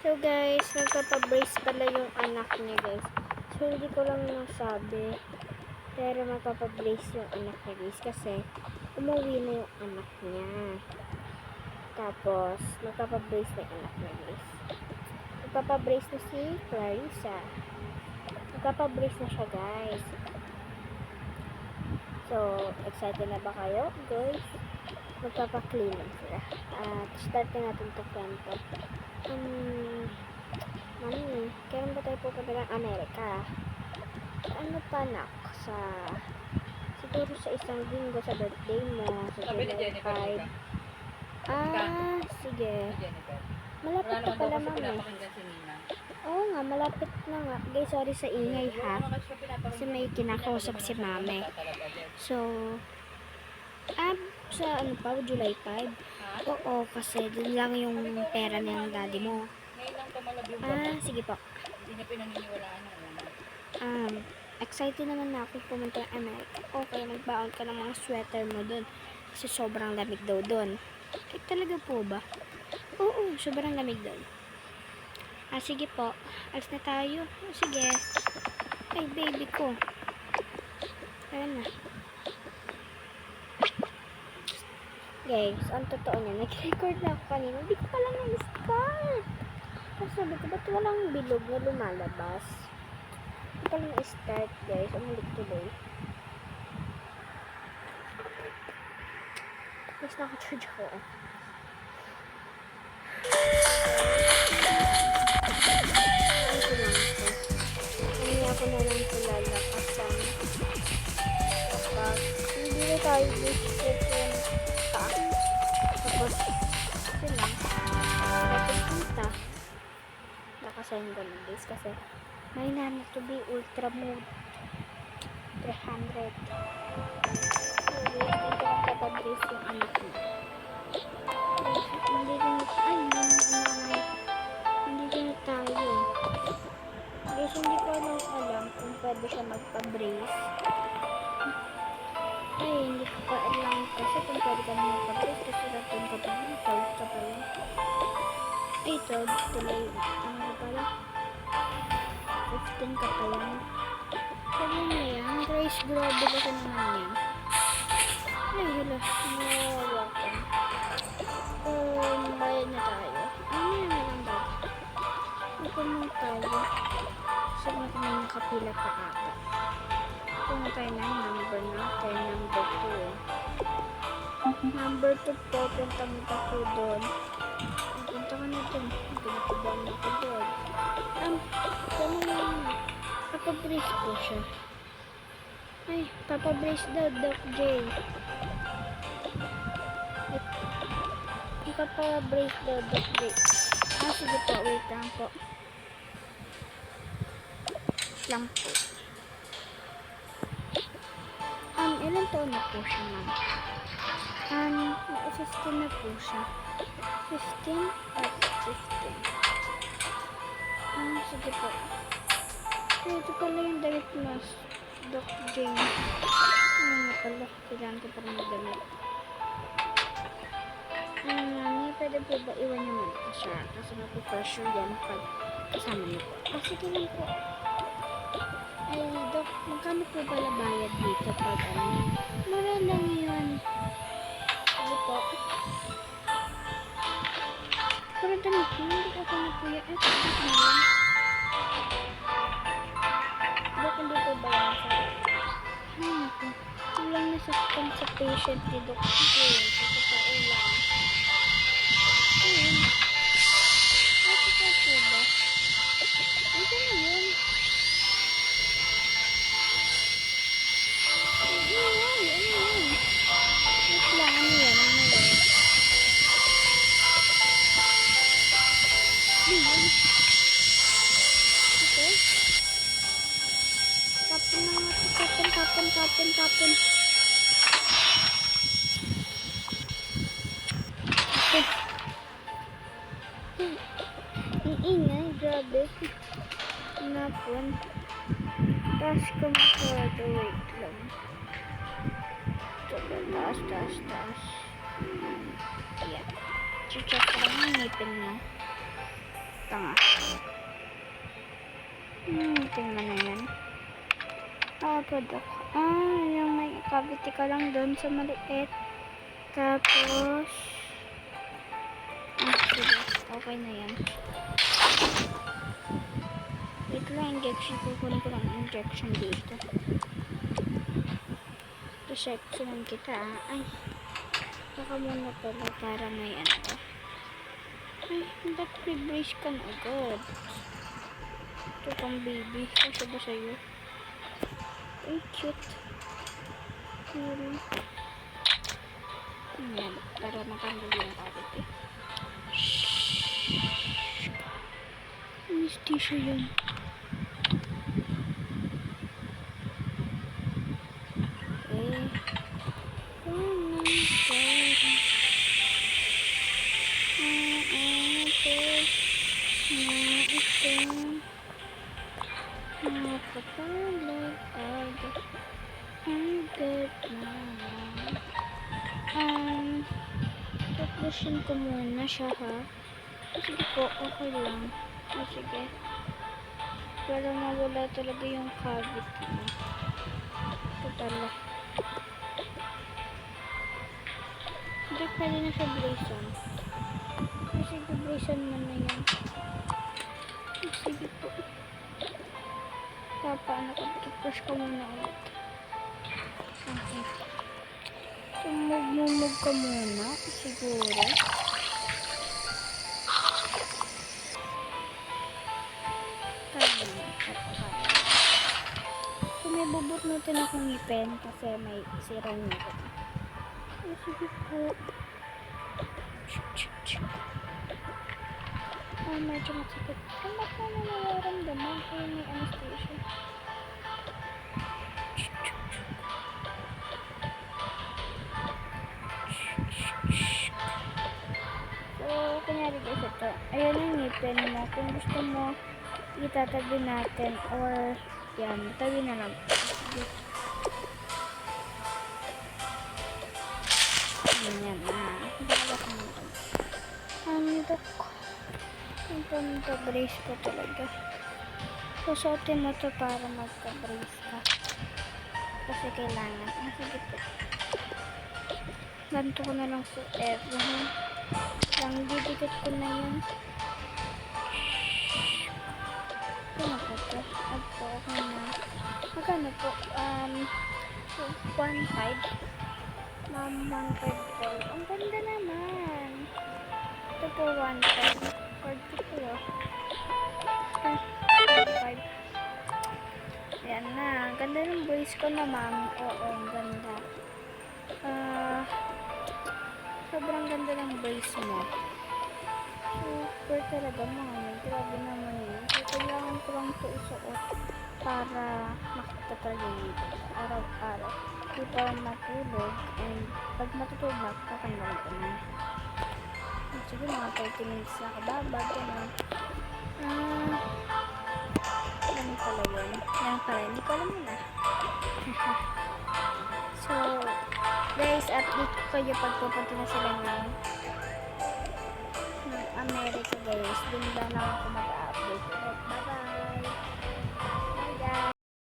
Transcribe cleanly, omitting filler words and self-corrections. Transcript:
So guys, nagpapabrace pala yung anak niya guys. So hindi ko lang nasabi. Pero magpapabrace yung anak niya guys. Kasi umuwi na yung anak niya. Tapos, magpapabrace na yung anak niya guys. Magpapabrace na si Clarissa. Magpapabrace na siya guys. So, excited na ba kayo guys? Magpapaklean lang sila. At start na natin ito kwento. Kailan ba tayo pupunta ng Amerika? Ano pa nak? Siguro sa isang linggo sa birthday mo. Sa July 5. Sige. Malapit na pala mami. Oo nga, malapit na nga. Guys, sorry sa ingay ha. Kasi may kinakausap si mami. So, sa ano pa, July 5? Oo, kasi dun lang yung pera ng daddy mo. Sige po. Excited naman na ako pumunta ng Amerika. Okay, nagbaon ka ng mga sweater mo dun. Kasi sobrang lamig daw dun. Ay, talaga po ba? Oo, sobrang lamig dun. Sige po. Alis na tayo. Sige. Ay, baby ko. Ayan na. Guys, ang totoo niya, nag-record na ako kanina. Hindi ko pala na-start. Tapos sabi ko, ba't walang bilog na lumalabas? Hindi pala na-start, guys. Ang ulit tuloy. Tapos naka-charge ako. Hindi ako na lang sila lakasan. Kapag hindi na tayo gusto tapos sila napunta nakasayin ko lang guys kasi may namin to be ultra mode 300 so guys dito magpapabrace yung anak mo hindi na tayo guys hindi ko lang alam kung pwede siya magpabrace hindi ko pa alam kasi kung pwede ka naman magpabrace kasi natin ka pa rin 12 ka pa rin 12 tuloy ano ka pala 15 ka pa lang sabi na yan guys grabe kasi naman yan hala nawawa ko bayad na tayo na lang ba napunong tayo kasi na kami nakapila pa ata kung tayo na number natin number 2 number 2 po puntang ako doon punta ka na doon pinatibang na ako doon gano'n lang papabrace po siya ay papabrace daw Doc J papabrace daw Doc J sige po wait lang po ilan taon na po siya ma'am 15 na po siya 15 at 15 sige po ito pala yung damit mas Doc James pala kailangan ko pa rin magdamit may pwede po ba iwan niyo man po siya kasi mapu-pressure yan pag kasama niyo po sige lang po ay Doc magkano po pala bayad dito pag mura lang yun sige po pero damit mo hindi ako na po yan ito na lang Doc hindi po ba yan sa naku walang nasaktan sa patient ni Doc James sa totoo lang ito ka po ba ito na yun tapon ingay grabe napon taas ko masyado wait lang taas yeah check ko lang ang ngipin mo Tanga. Tingnan na yan. Product. Yung may cavity ka lang doon sa maliit. Tapos, sige. Okay na yan. Wait lang, injection. Kukunin ko lang injection dito. Reception kita. Ay, baka muna pala para may ano. Ay, ba't pre-brace ka na agad? Ito pang baby. Kasi ba sa'yo? Ay, cute. Ayan, para matanggal yung cavity. Anesthesia yun. Taplosin ko muna siya, ha? Sige po, okay lang. Sige. Para mawala talaga yung cavity mo. Ito pala. Hindi, pwede na siya braceon. Sige, braceon mo na yan. Sige po. Paano ko? Toothbrush ko muna ulit. Okay. Sumugmumug ka muna. Siguro. So, may bubutnutin akong ngipin kasi may sirang ngipin. Sige po. Medyo masakit. Ba't mo nararamdaman? Kaya may anesthesia. So, kunyari guys ito. Ayan yung ngipin mo. Kung gusto mo, itatabi natin or yan, tabi na lang. Yan na. Bahala ko nito. Ito, brace ko talaga. Susuotin mo to para magka-brace ka. Kasi kailangan. Sige po. Ganito ko na lang suot. Lang didikit ko na yan. Ano po ito? Okay na. Magkano po? 1.5. Ma'am, 1.5 po. Ang ganda naman. Ito po 1.5. Card ko po. 1.5. Ayan na. Ang ganda ng brace ko na, ma'am. Oo, ang ganda. Sobrang ganda ng brace mo. Super talaga, ma'am. Grabe naman yun. So, kailangan ko lang ito isuot para makita talaga yun. Araw-araw. Hindi para matulog. And pag matutulog na, kakailangan ko na. Sige, mga 30 minutes na kababag. Ganun. Ganun pala yun. Ganun pala. Hindi ko alam na. So, guys, update ko kayo pag pupunta na sila ng America, guys. Doon lang ako mag-update.